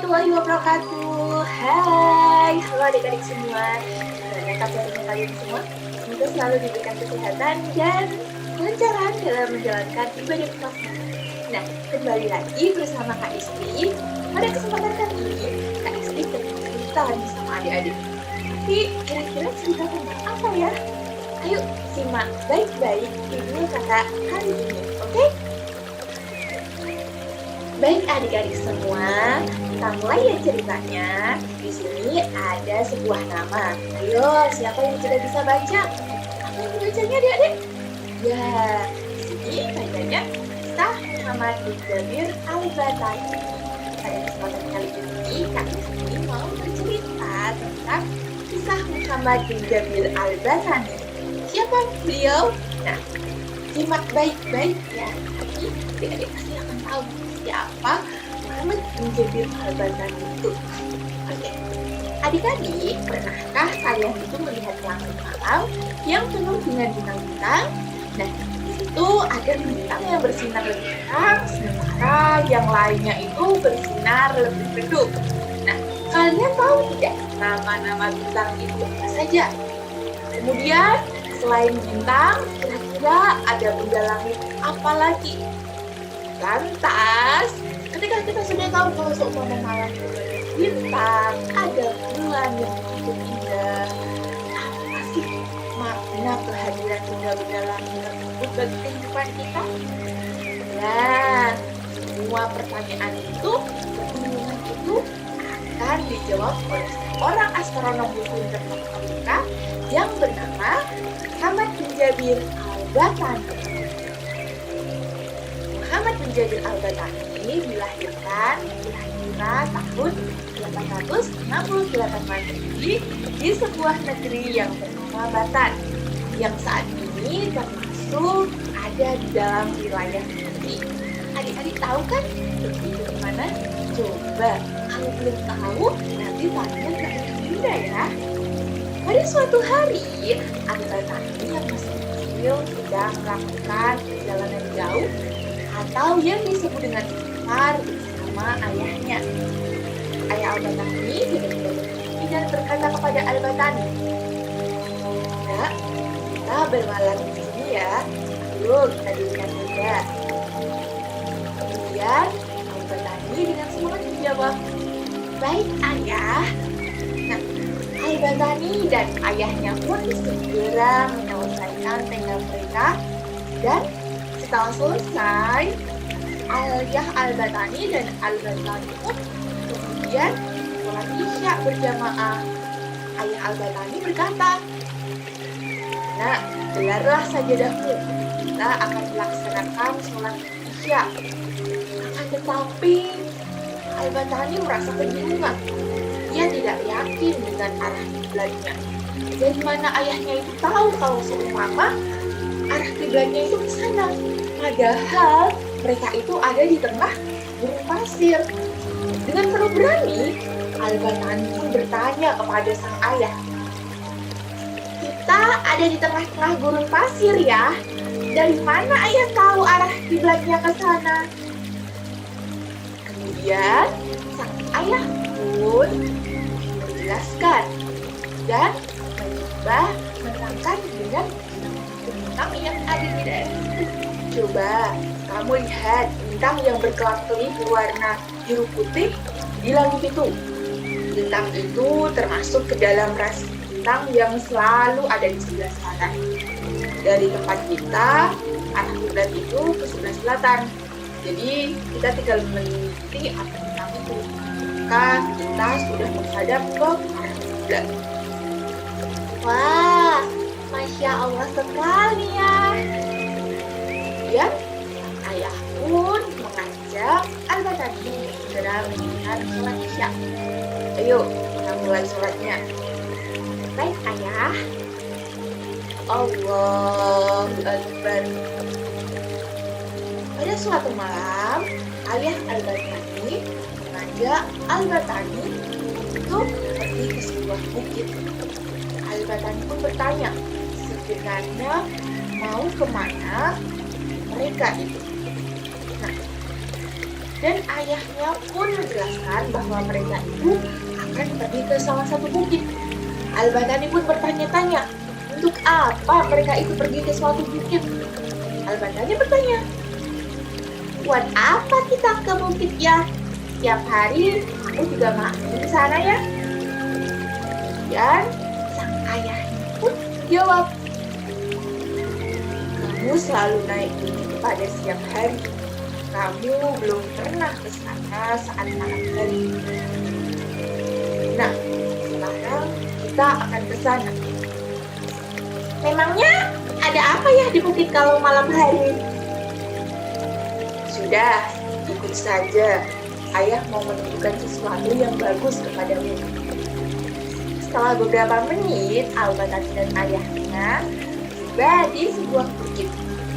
warahmatullahi wabarakatuh. Hai, halo adik-adik semua. Gimana kabarnya kalian semua? Semoga selalu diberikan kesehatan dan kelancaran dalam menjalankan ibadah puasa. Nah, kembali lagi bersama Kak Istri. Pada kesempatan kali ini, Kak Istri pengen cerita lagi sama adik-adik. Tapi kira-kira cerita tentang apa ya? Ayo simak baik-baik video kakak hari ini, oke? Baik adik-adik semua, kita mulai ya ceritanya. Di sini ada sebuah nama. Ayo, siapa yang sudah bisa baca? Apa yang bacanya adik-adik? Ya, di sini bacanya Miftah Muhammad bin Jabir Al-Batani. Pada kesempatan kali ini, Kak Istri mau bercerita tentang kisah Muhammad bin Jabir Al-Batani. Siapa beliau? Nah, simak baik-baik ya. Tapi adik-adik pasti akan tahu siapa Muhammad bin Jabir Al-Batani itu. Oke, adik-adik, pernahkah kalian itu melihat langit malam yang penuh dengan bintang-bintang? Nah, di situ ada bintang yang bersinar lebih terang, sementara yang lainnya itu bersinar lebih redup. Nah, kalian tahu tidak nama-nama bintang itu apa saja? Kemudian, selain bintang, kira-kira ada benda langit apa lagi? Lantas, ketika kita sudah tahu kalau seumpama malam itu ada bintang, ada bulan yang begitu indah, apa sih makna kehadiran benda-benda langit tersebut bagi kehidupan kita? Nah, semua pertanyaan itu, kebingungan itu akan dijawab oleh seorang astronom buku terkenal Amerika yang bernama Muhammad bin Jabir Al-Batani. Muhammad bin Jabir Al-Batani dilahirkan kira-kira tahun 868 Masehi di sebuah negeri yang bernama Batan, yang saat ini termasuk ada di dalam wilayah Turki. Adik-adik tahu kan Turki itu di mana? Coba kalau belum tahu nanti tanya ke Bunda ya. Pada suatu hari, Al-Batani yang masih kecil sedang melakukan perjalanan jauh atau yang disebut dengan safar bersama ayahnya. Ayah Al-Batani tiba-tiba berhenti dan berkata kepada Al-Batani, "Nak, kita bermalam di sini ya. Ayo kita dirikan saja." Kemudian Al-Batani dengan semangat menjawab, "Baik ayah." Nah, Al-Batani dan ayahnya pun segera menyelesaikan tenda mereka, dan setelah selesai, ayah Al-Batani dan Al-Batani pun kemudian sholat Isya berjamaah. Ayah Al-Batani berkata, "Nah, gelarlah sajadahmu. Kita akan melaksanakan sholat Isya." Akan tetapi, Al-Batani merasa kebingungan. Dia tidak yakin dengan arah kiblatnya. Dari mana ayahnya itu tahu kalau seumpama arah kiblatnya itu ke sana? Padahal mereka itu ada di tengah gurun pasir. Dengan penuh berani, Al-Batani pun bertanya kepada sang ayah, "Kita ada di tengah-tengah gurun pasir ya. Dari mana ayah tahu arah kiblatnya ke sana?" Kemudian sang ayah pun menjelaskan dan mencoba menerangkan dengan bintang yang ada di daerah itu. "Coba kamu lihat bintang yang berkelap-kelip berwarna biru putih di langit itu. Bintang itu termasuk ke dalam rasi bintang yang selalu ada di sebelah selatan. Dari tempat kita, arah kiblat itu ke sebelah selatan. Jadi kita tinggal mengikuti arah bintang itu. Maka kita sudah menghadap ke arah kiblat." Wah, Masya Allah sekali ya. Kemudian ayah pun mengajak Al-Batani segera mendirikan sholat Isya. "Ayo, kita mulai sholatnya." "Baik ayah." Allahu Akbar. Pada suatu malam, ayah Al-Batani mengajak Al-Batani untuk pergi ke sebuah bukit. Al-Batani pun bertanya, sebenarnya mau kemana mereka itu? Nah, Dan ayahnya pun menjelaskan bahwa mereka itu akan pergi ke salah satu bukit. Al-Batani pun bertanya-tanya, untuk apa mereka itu pergi ke suatu bukit? Al-Batani bertanya, buat apa kita ke bukit ya? Tiap hari aku juga main di sana ya. Dan sang ayahnya pun jawab, kamu selalu naik bukit pada siang hari. Kamu belum pernah ke sana saat malam hari. Nah, sekarang kita akan ke sana. Memangnya ada apa ya di bukit kalau malam hari? Sudah, ikut saja. Ayah mau menunjukkan sesuatu yang bagus kepadamu. Setelah beberapa menit, Al-Batani dan ayahnya tiba di sebuah bukit.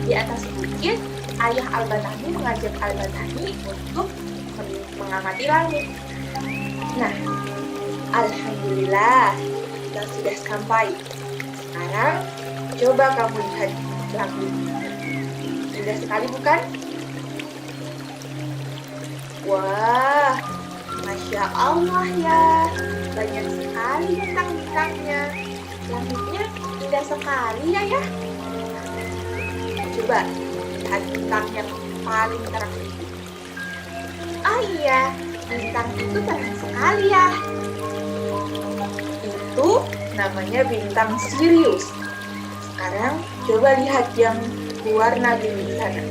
Di atas bukit, ayah Al-Batani mengajak Al-Batani untuk mengamati langit. Nah, alhamdulillah, kita sudah sampai. Sekarang, coba kamu lihat langit. Indah sekali bukan? Wah, Masya Allah ya, banyak sekali bintang-bintangnya. Langitnya indah sekali ya. Coba lihat bintang yang paling terang. Oh iya, bintang itu terang sekali ya. Itu namanya bintang Sirius. Sekarang coba lihat yang berwarna biru sana.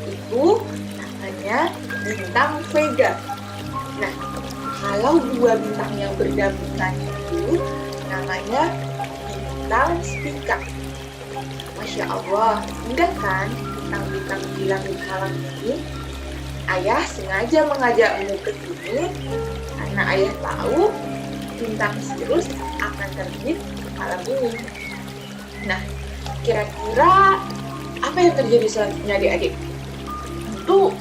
Itu namanya bintang Vega. Nah, kalau dua bintang yang berdampingan itu namanya bintang Spica. Masya Allah, indah kan bintang-bintang di langit malam ini? Ayah sengaja mengajakmu ke sini karena ayah tahu bintang Sirius akan terbit malam ini. Nah, kira-kira apa yang terjadi selanjutnya adik-adik? Tentu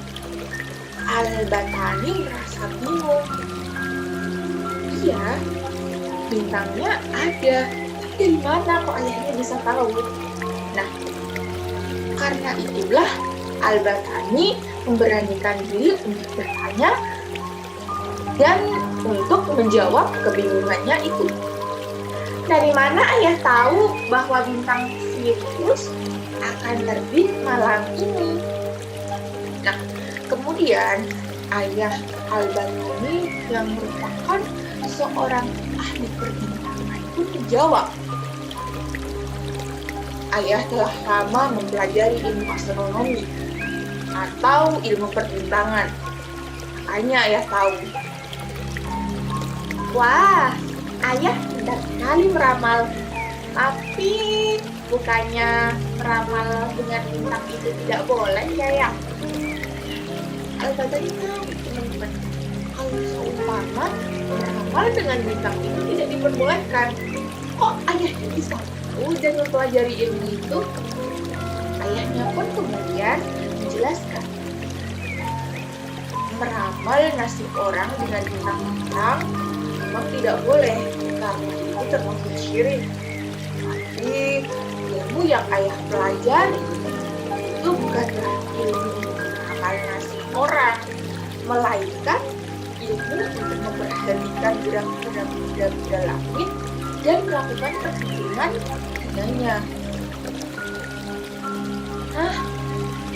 Al-Batani merasa bingung. Iya, bintangnya ada, tapi dari mana kok ayahnya bisa tahu? Nah, karena itulah Al-Batani memberanikan diri untuk bertanya dan untuk menjawab kebingungannya itu. Dari mana ayah tahu bahwa bintang Sirius akan terbit malam ini? Nah, kemudian ayah Al-Batani yang merupakan seorang ahli perbintangan itu menjawab, ayah telah lama mempelajari ilmu astronomi atau ilmu perbintangan. Makanya ayah tahu. Wah, ayah pintar sekali meramal. Tapi bukannya meramal dengan bintang itu tidak boleh ya? Al-Batani tahu teman-teman, kalau seumpama meramal dengan bintang itu tidak diperbolehkan. Kok ayahnya bisa tahu dan mempelajari ilmu itu? Ayahnya pun kemudian menjelaskan, meramal nasib orang dengan bintang-bintang memang tidak boleh karena itu termasuk syirik. Tapi ilmu yang ayah pelajari itu bukanlah ilmu meramal nasib orang, melainkan ilmu untuk memperhatikan gerak-gerak benda-benda langit dan melakukan perhitungan dengannya.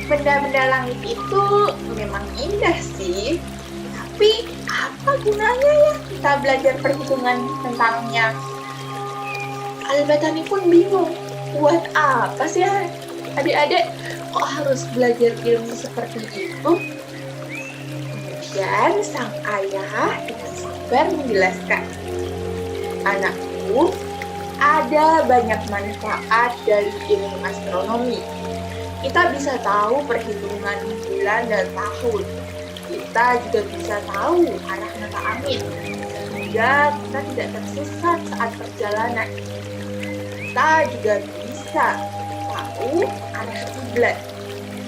Benda-benda langit itu memang indah sih, tapi apa gunanya ya kita belajar perhitungan tentangnya? Al-Batani pun bingung, buat apa sih adik-adik kok harus belajar ilmu seperti itu? Kemudian sang ayah dengan sabar menjelaskan, anakku, ada banyak manfaat dari ilmu astronomi. Kita bisa tahu perhitungan bulan dan tahun. Kita juga bisa tahu arah mata angin, sehingga kita tidak tersesat saat perjalanan. Kita juga bisa tahu arah kiblat.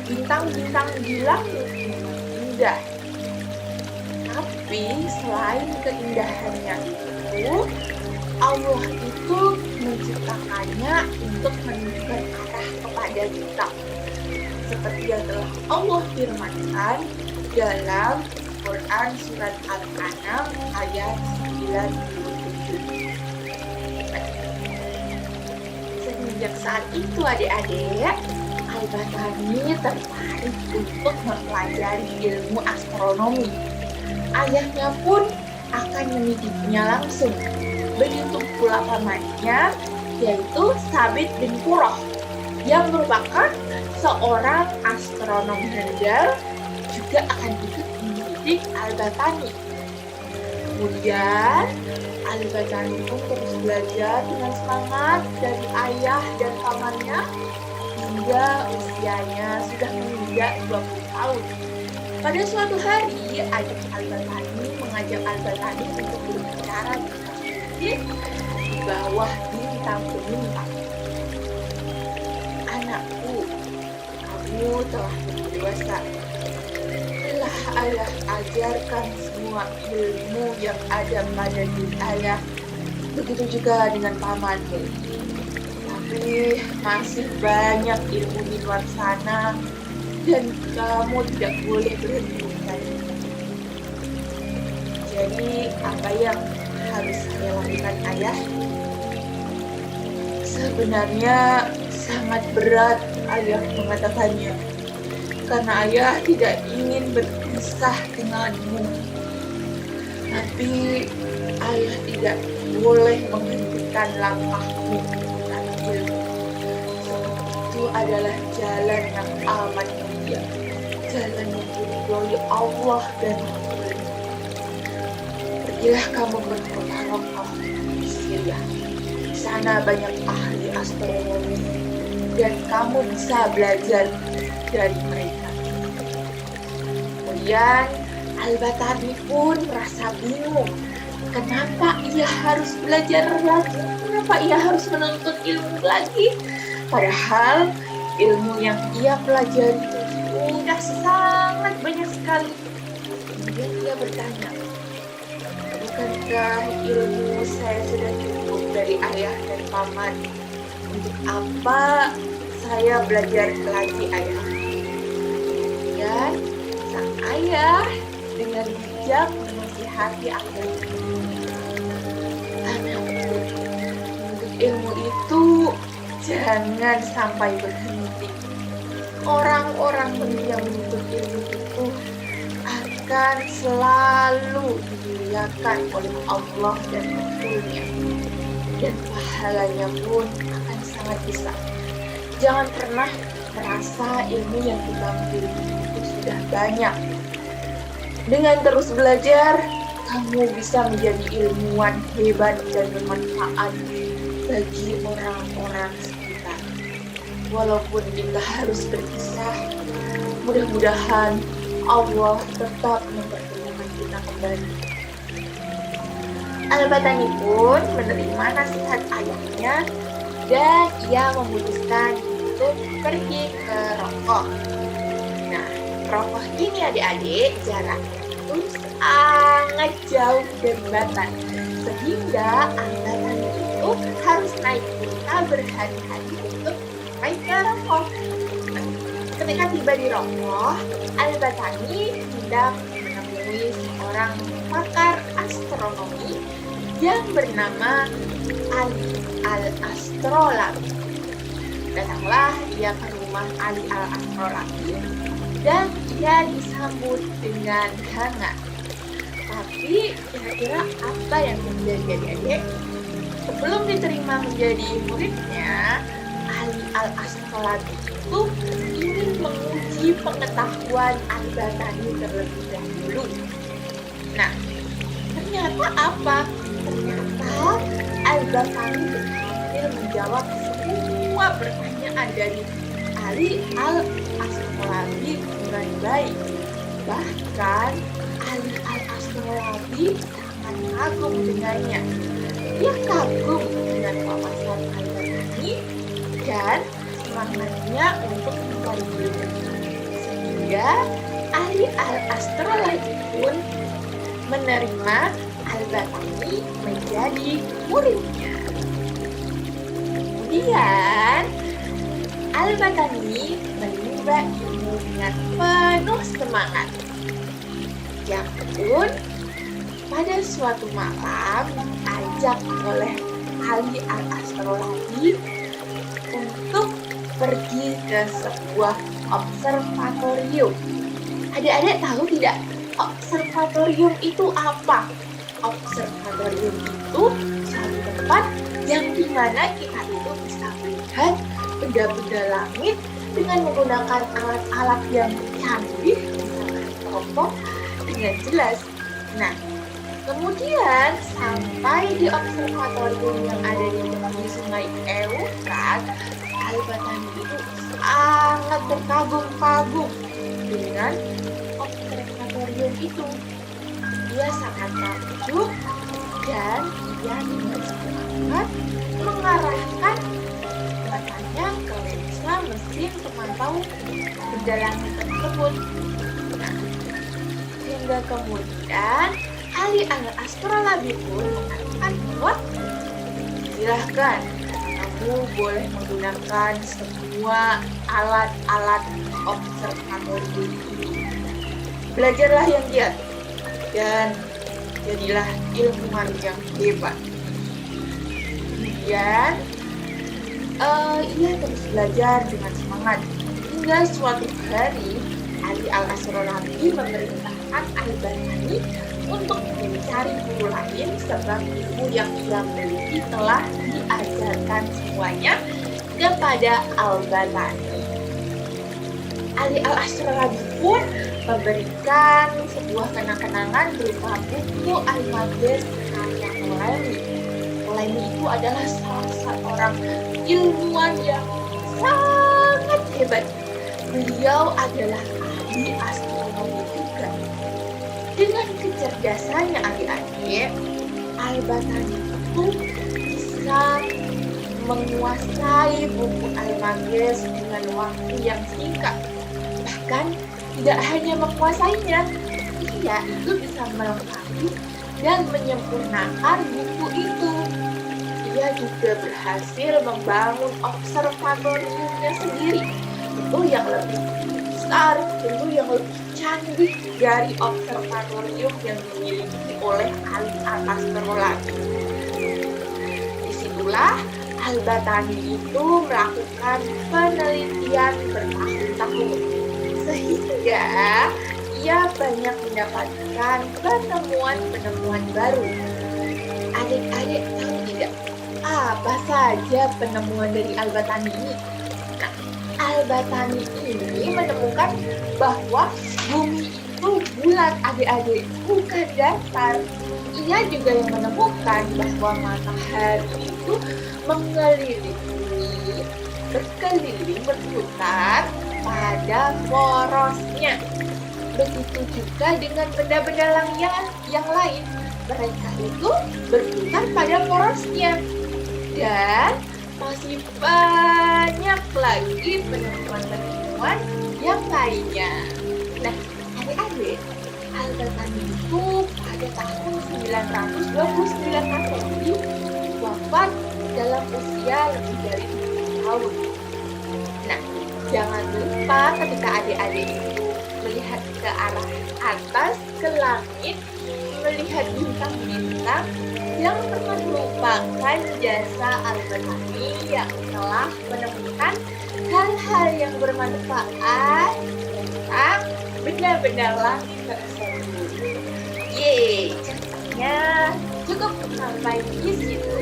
Bintang-bintang di langit memang indah. Tapi selain keindahannya itu, Allah itu menciptakannya untuk menunjukkan arah kepada kita. Seperti yang telah Allah firmankan, dalam Quran surat Al-An'am ayat 97. Sejak saat itu adik-adik, Al-Batani tertarik untuk mempelajari ilmu astronomi. Ayahnya pun akan mendidiknya langsung. Begitu pula pamannya, yaitu Sabit bin Qurrah, yang merupakan seorang astronom handal, juga akan ikut mendidik Al-Batani. Kemudian, Al-Batani pun terus belajar dengan semangat dari ayah dan pamannya hingga usianya sudah menginjak 20 tahun. Pada suatu hari, adik Al-Batani mengajak Al-Batani untuk berbicara di masjid di bawah bintang bintang. Anakku, kamu telah dewasa. Telah ayah ajarkan semua ilmu yang ada pada diri ayah. Begitu juga dengan pamanmu. Tapi masih banyak ilmu di luar sana dan kamu tidak boleh berhenti mencari. Jadi apa yang harus saya lakukan, ayah? Sebenarnya sangat berat, ayah mengatakannya, karena ayah tidak ingin berpisah denganmu. Tapi ayah tidak boleh menghentikan langkahmu dengan ilmu. Itu adalah jalan yang amat mulia, jalan yang diridhoi Allah dan Rasulnya. Pergilah kamu ke kota Makkah di Syria. Di sana banyak ahli astronomi dan kamu bisa belajar dari mereka. Kemudian Al-Batani pun merasa bingung. Kenapa ia harus belajar lagi? Kenapa ia harus menuntut ilmu lagi? Padahal ilmu yang ia pelajari itu sudah sangat banyak sekali. Kemudian ia bertanya, bukankah ilmu saya sudah cukup dari ayah dan paman? Untuk apa saya belajar lagi, ayah? Dan sang ayah dengan bijak menasihati anaknya. Anakku, untuk ilmu itu jangan sampai berhenti. Orang-orang yang menuntut ilmu itu akan selalu dimuliakan oleh Allah dan Rasulnya, dan pahalanya pun akan sangat besar. Jangan pernah merasa ilmu yang kita miliki itu sudah banyak. Dengan terus belajar, kamu bisa menjadi ilmuwan hebat dan bermanfaat bagi orang-orang sekitar. Walaupun kita harus berpisah, mudah-mudahan Allah tetap mempertemukan kita kembali. Al-Batani pun menerima nasihat ayahnya dan ia memutuskan untuk pergi ke Raqqa. Nah, Raqqa ini adik-adik jaraknya itu sangat jauh dari Batan, sehingga Al-Batani itu harus naik kereta berhari-hari untuk sampai ke Raqqa. Ketika tiba di Raqqa, Al-Batani hendak menemui seorang pakar astronomi yang bernama Ali Al-Astrolabi. Datanglah dia ke rumah Ali Al-Astrolabi dan ia disambut dengan hangat. Tapi kira-kira apa yang terjadi, adik-adik? Sebelum diterima menjadi muridnya, Ali Al-Astrolabi itu ingin menguji pengetahuan Al-Batani terlebih dahulu. Nah, ternyata apa? Ternyata Al-Batani berhasil menjawab semua pertanyaan dari Ali Al-Astrolabi dengan baik. Bahkan Ali Al-Astrolabi sangat kagum dengannya. Dia kagum dengan wawasan Al-Batani dan semangatnya untuk mempelajari. Sehingga Ali Al-Astrolabi pun menerima Al-Batani menjadi muridnya. Kemudian Al-Batani menimba ilmu dengan penuh semangat. Ia pun pada suatu malam diajak oleh Ali al-Astrolabi untuk pergi ke sebuah observatorium. Adik-adik tahu tidak observatorium itu apa? Observatorium itu suatu tempat yang dimana kita itu bisa melihat benda-benda langit dengan menggunakan alat-alat yang canggih, misalkan teropong dengan jelas. Nah, kemudian sampai di observatorium yang ada di tepi sungai Eufrat, Al-Batani itu sangat terkagum-kagum dengan observatorium itu. Dia sangat takjub dan dia dengan semangat mengarahkan matanya ke lensa mesin pemantau benda langit tersebut. Nah, hingga kemudian Ali al-Astrolabi pun mengatakan bahwa silahkan kamu boleh menggunakan semua alat-alat observatorium ini. Belajarlah yang giat dan jadilah ilmuwan yang hebat. Kemudian ia terus belajar dengan semangat hingga suatu hari Ali al-Astrolabi memerintahkan Al-Batani untuk mencari guru lain sebab ilmu yang ia miliki telah diajarkan semuanya kepada Al-Batani. Ali al-Astrolabi pun memberikan sebuah kenang-kenangan berupa buku Al-Magis karya Ptolemy. Ptolemy itu adalah salah seorang ilmuwan yang sangat hebat. Beliau adalah ahli astronomi juga. Dengan kecerdasannya adik-adik, Al-Batani itu bisa menguasai buku Al-Magis dengan waktu yang singkat. Bahkan tidak hanya menguasainya, ia itu bisa melengkapi dan menyempurnakan buku itu. Ia juga berhasil membangun observatoriumnya sendiri. Tentu yang lebih besar, tentu yang lebih canggih dari observatorium yang dimiliki oleh Ali al-Astrolabi. Disitulah Al-Batani itu melakukan penelitian bertahun-tahun, sehingga ia banyak mendapatkan penemuan-penemuan baru. Adik-adik tahu tidak apa saja penemuan dari Al-Batani ini? Nah, Al-Batani ini menemukan bahwa bumi itu bulat, adik-adik, bukan datar. Ia juga yang menemukan bahwa matahari itu mengelilingi, berkeliling, berputar pada porosnya. Begitu juga dengan benda-benda yang lain. Mereka itu berputar pada porosnya. Dan masih banyak lagi penemuan-penemuan yang lainnya. Nah, adik-adik, Al-Batani itu pada tahun 929 Masehi wafat dalam usia lebih dari 70 tahun. Nah, jangan lupa ketika adik-adik itu melihat ke arah atas, ke langit, melihat bintang-bintang, jangan pernah melupakan jasa Al-Batani yang telah menemukan hal-hal yang bermanfaat tentang benda-benda langit tersebut. Yeay, ceritanya cukup sampai di situ.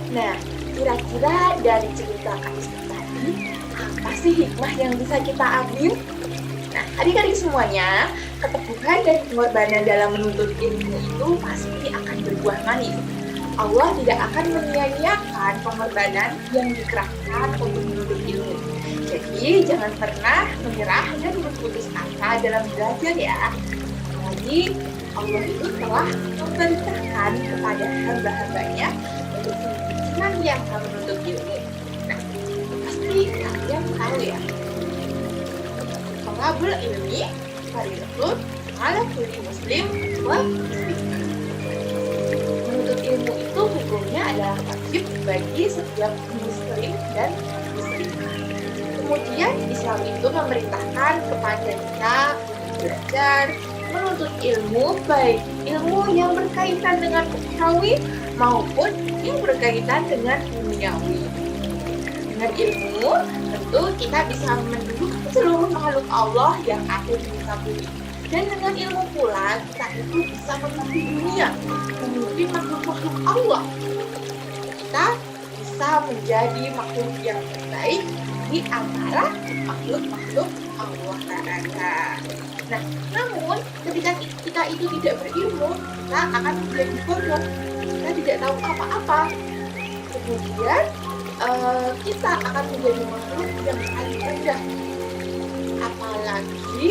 Nah, kira-kira dari cerita Aisyah tadi, apa sih hikmah yang bisa kita ambil? Nah, adik-adik semuanya, keteguhan dan pengorbanan dalam menuntut ilmu itu pasti akan berbuah manis. Allah tidak akan menyia-nyiakan pengorbanan yang dikerahkan untuk menuntut ilmu. Jadi, jangan pernah menyerah dan berputus asa dalam belajar ya. Apalagi Allah itu telah memerintahkan kepada hamba-hambanya untuk senantiasa menuntut ilmu. Nah, pasti kalian tahu ya, Thalabul ilmi fardhun 'ala kulli muslim wa muslimah. Menuntut ilmu itu hukumnya adalah wajib bagi setiap muslim dan muslimah. Kemudian Islam itu memerintahkan kepada kita belajar, menuntut ilmu, baik ilmu yang berkaitan dengan ukhrawi maupun yang berkaitan dengan duniawi. Dengan ilmu, tentu kita bisa menduduki seluruh makhluk Allah yang ada di muka bumi. Dan dengan ilmu pula, kita itu bisa memimpin dunia, memimpin makhluk-makhluk Allah. Kita bisa menjadi makhluk yang terbaik di antara makhluk-makhluk Allah Ta'ala. Nah, namun ketika kita itu tidak berilmu, kita akan menjadi bodoh. Kita tidak tahu apa-apa. Kemudian kita akan menjadi makhluk yang paling rendah. Apalagi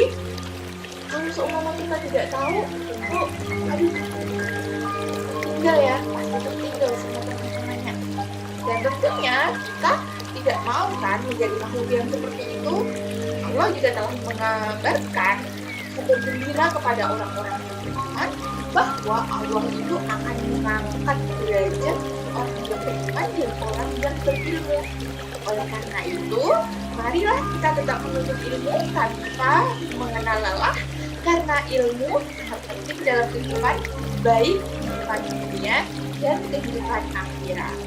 kalau seumpama kita tidak tahu, tentu tinggal ya, pasti tertinggal sama teman-temannya. Dan tentunya kita tidak mau kan menjadi makhluk yang seperti itu. Allah juga telah mengabarkan kabar gembira kepada orang-orang yang beriman bahwa Allah itu akan mengangkat derajat orang yang beriman dan orang yang berilmu. Oleh karena itu, marilah kita tetap menuntut ilmu tanpa mengenal lelah, karena ilmu sangat penting dalam kehidupan, baik kehidupan dunia dan kehidupan akhirat.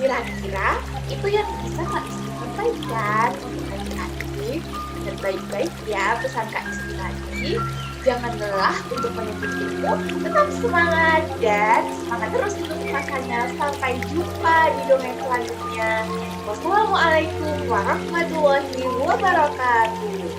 Kira-kira itu yang bisa Kak Isti sampaikan untuk adik-adik. Dan baik-baik ya pesan Kak Isti tadi. Jangan lelah untuk menuntut ilmu, tetap semangat dan semangat terus untuk makanya. Sampai jumpa di dongeng selanjutnya. Wassalamualaikum warahmatullahi wabarakatuh.